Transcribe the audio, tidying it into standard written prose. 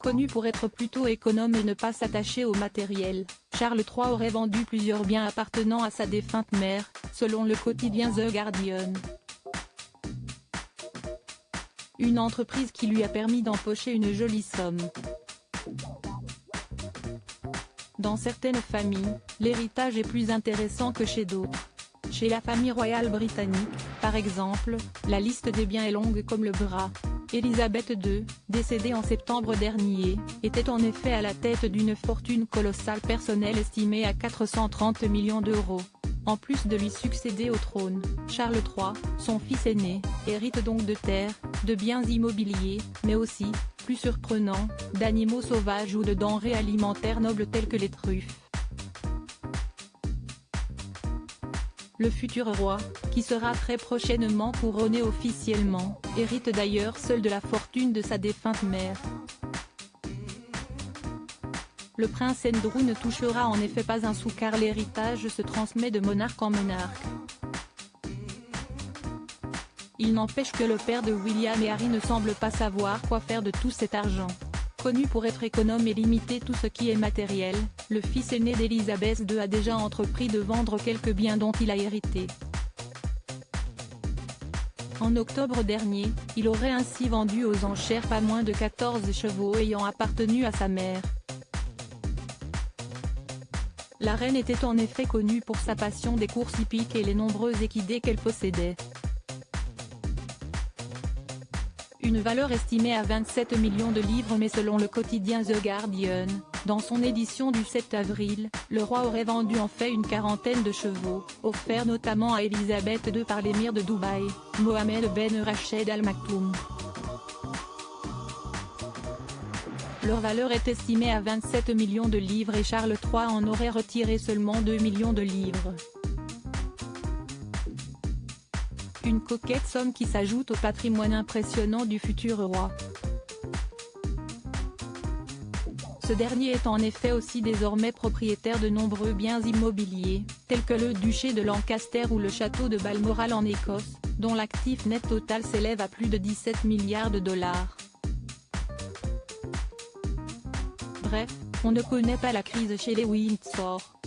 Connu pour être plutôt économe et ne pas s'attacher au matériel, Charles III aurait vendu plusieurs biens appartenant à sa défunte mère, selon le quotidien The Guardian. Une entreprise qui lui a permis d'empocher une jolie somme. Dans certaines familles, l'héritage est plus intéressant que chez d'autres. Chez la famille royale britannique, par exemple, la liste des biens est longue comme le bras. Élisabeth II, décédée en septembre dernier, était en effet à la tête d'une fortune colossale personnelle estimée à 430 millions d'euros. En plus de lui succéder au trône, Charles III, son fils aîné, hérite donc de terres, de biens immobiliers, mais aussi, plus surprenant, d'animaux sauvages ou de denrées alimentaires nobles telles que les truffes. Le futur roi, qui sera très prochainement couronné officiellement, hérite d'ailleurs seul de la fortune de sa défunte mère. Le prince Andrew ne touchera en effet pas un sou car l'héritage se transmet de monarque en monarque. Il n'empêche que le père de William et Harry ne semble pas savoir quoi faire de tout cet argent. Connu pour être économe et limiter tout ce qui est matériel, le fils aîné d'Élisabeth II a déjà entrepris de vendre quelques biens dont il a hérité. En octobre dernier, il aurait ainsi vendu aux enchères pas moins de 14 chevaux ayant appartenu à sa mère. La reine était en effet connue pour sa passion des courses hippiques et les nombreux équidés qu'elle possédait. Une valeur estimée à 27 millions de livres mais selon le quotidien The Guardian, dans son édition du 7 avril, le roi aurait vendu en fait une quarantaine de chevaux, offerts notamment à Élisabeth II par l'émir de Dubaï, Mohamed Ben Rached Al Maktoum. Leur valeur est estimée à 27 millions de livres et Charles III en aurait retiré seulement 2 millions de livres. Une coquette somme qui s'ajoute au patrimoine impressionnant du futur roi. Ce dernier est en effet aussi désormais propriétaire de nombreux biens immobiliers, tels que le duché de Lancaster ou le château de Balmoral en Écosse, dont l'actif net total s'élève à plus de 17 milliards de dollars. Bref, on ne connaît pas la crise chez les Windsor.